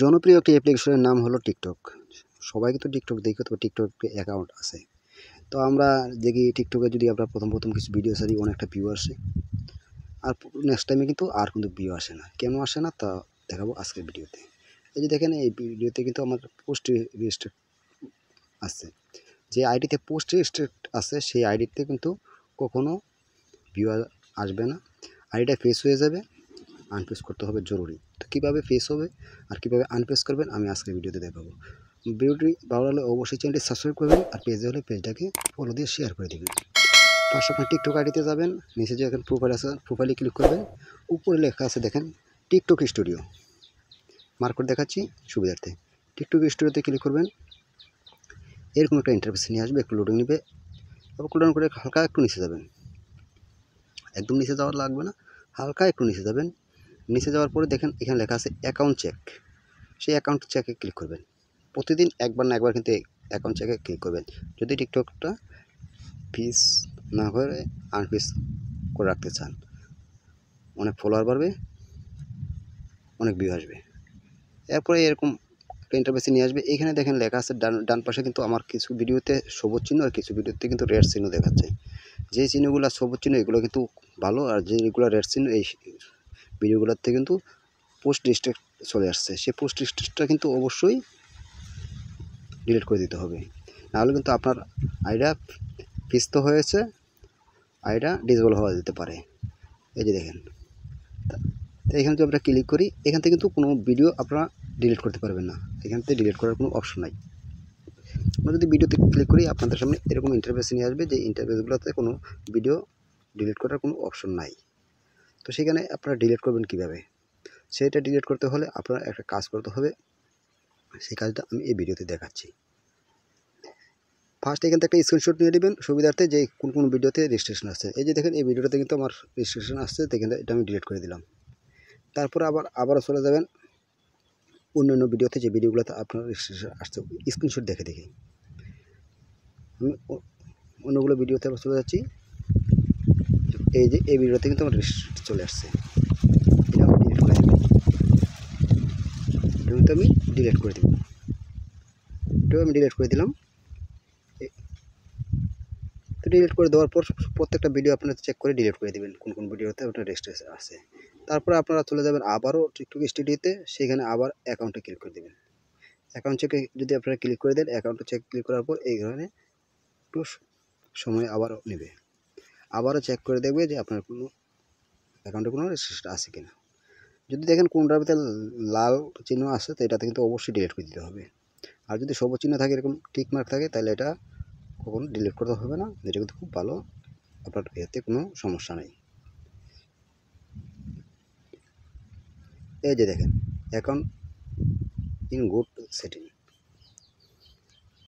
জনপ্রিয় একটি অ্যাপ্লিকেশনের নাম হলো টিকটক। সবাই কিন্তু টিকটক দেখে, তো টিকটক অ্যাকাউন্ট আছে। তো আমরা দেখি টিকটকে যদি আমরা প্রথম কিছু ভিডিও ছাড়ি, অনেকটা ভিউ আসে। আর নেক্সট টাইমে কিন্তু ভিউ আসে না। কেন আসে না তা দেখাবো আজকের ভিডিওতে। এই যে দেখেন, এই ভিডিওতে কিন্তু আমার পোস্ট রেস্ট্রিক্ট আছে। যে আইডিতে পোস্ট রেস্ট্রিক্ট আছে সেই আইডিতে কিন্তু কখনো ভিউ আসবে না। আইডিটা ফেস হয়ে যাবে, আনফেস করতে হবে জরুরি। তো কীভাবে ফেস হবে আর কীভাবে আনফেস করবেন আমি আজকের ভিডিওতে দেখাবো। ভিডিওটি ভালো লাগলে অবশ্যই চ্যানেলটি সাবস্ক্রাইব করবেন, আর পেজে হলে পেজটাকে ফলো দিয়ে শেয়ার করে দেবেন। ফার্স্ট আপনার টিকটক আইডিতে যাবেন, নিচে যে এখন প্রোফাইল আছে প্রোফাইলে ক্লিক করবেন। উপরে লেখা আছে দেখেন টিকটক স্টুডিও, মার্ক করে দেখাচ্ছি সুবিধার্থে। টিকটক স্টুডিওতে ক্লিক করবেন। এরকম একটা ইন্টারফেস নিয়ে আসবে, একটু লোডিং নেবে। তারপর কুলডাউন করে হালকা একটু নিচে যাবেন, একদম নিচে যাওয়ার লাগবে না, হালকা একটু নিচে যাবেন। নিচে যাওয়ার পরে দেখেন এখানে লেখা আছে অ্যাকাউন্ট চেক। সেই অ্যাকাউন্ট চেকে ক্লিক করবেন। প্রতিদিন একবার না একবার কিন্তু অ্যাকাউন্ট চেকে ক্লিক করবেন, যদি টিকটকটা ফিস না করে আনফিস করে রাখতে চান। অনেক ফলোয়ার বাড়বে, অনেক ভিউ আসবে। এরপরে এরকম একটা ইন্টারফেসে নিয়ে আসবে। এখানে দেখেন লেখা আছে ডান পাশে কিন্তু আমার কিছু ভিডিওতে সবুজ চিহ্ন আর কিছু ভিডিওতে কিন্তু রেড চিহ্ন দেখাচ্ছে। যে চিহ্নগুলো সবুজ চিহ্ন এগুলো কিন্তু ভালো, আর যেগুলো রেড চিহ্ন এই ভিডিওগুলোতে কিন্তু পোস্ট রিস্ট্রিক্ট চলে আসছে। সেই পোস্ট রিস্ট্রিক্টটা কিন্তু অবশ্যই ডিলিট করে দিতে হবে, নাহলে কিন্তু আপনার আইডিয়া ফিস তো হয়েছে, আইডিয়া ডিসেবল হওয়া যেতে পারে। এই যে দেখেন, তো এখানে যদি আমরা ক্লিক করি, এখান থেকে কিন্তু কোনো ভিডিও আপনারা ডিলিট করতে পারবেন না। এখান থেকে ডিলিট করার কোনো অপশন নাই। আমরা যদি ভিডিওতে ক্লিক করি, আপনাদের সামনে এরকম ইন্টারফেস নিয়ে আসবে, যে ইন্টারফেসগুলোতে কোনো ভিডিও ডিলিট করার কোনো অপশন নাই। তো সেখানে আপনারা ডিলিট করবেন কীভাবে, সেটা ডিলিট করতে হলে আপনারা একটা কাজ করতে হবে। সেই কাজটা আমি এই ভিডিওতে দেখাচ্ছি। ফার্স্ট এখান থেকে একটা স্ক্রিনশট নিয়ে নেবেন সুবিধার্থে, যে কোন ভিডিওতে রেজিস্ট্রেশন আসছে। এই যে দেখেন এই ভিডিওটাতে কিন্তু আমার রেজিস্ট্রেশন আসছে, দেখেন এটা আমি ডিলিট করে দিলাম। তারপরে আবারও চলে যাবেন অন্যান্য ভিডিওতে, যে ভিডিওগুলোতে আপনার রেজিস্ট্রেশন আসছে স্ক্রিনশট দেখে আমি অন্যগুলো ভিডিওতে আবার চলে যাচ্ছি। এই যে এই ভিডিওতে কিন্তু আমার রেজিস্ট্রেশন চলে আসছে, এটা আমি ডিলিট করে দেবো। এটা কিন্তু আমি ডিলিট করে দেবো, এটাও আমি ডিলিট করে দিলাম। তো ডিলিট করে দেওয়ার পর প্রত্যেকটা ভিডিও আপনারা চেক করে ডিলিট করে দেবেন কোন ভিডিওতে আপনার রেজিস্ট্রেশন আছে। তারপরে আপনারা চলে যাবেন আবারও টিকটক স্টুডিওতে, সেখানে আবার অ্যাকাউন্টে ক্লিক করে দেবেন। অ্যাকাউন্ট চেকে যদি আপনারা ক্লিক করে দেন, অ্যাকাউন্টে চেক ক্লিক করার পর এই ধরনের একটু সময় আবারও নেবে। আবারও চেক করে দেখবে যে আপনার কোনো অ্যাকাউন্টে কোনো রেজিস্ট্রেশন আছে কিনা। যদি দেখেন কোনটার ভিতরে লাল চিহ্ন আছে, তো এটাতে কিন্তু অবশ্যই ডিলিট করে দিতে হবে। আর যদি সবুজ চিহ্ন থাকে, এরকম টিক মার্ক থাকে, তাহলে এটা কখনো ডিলিট করতে হবে না। এটা কিন্তু খুব ভালো, আপনার এতে কোনো সমস্যা নেই। এই যে দেখেন অ্যাকাউন্ট ইন গুড সেটিং,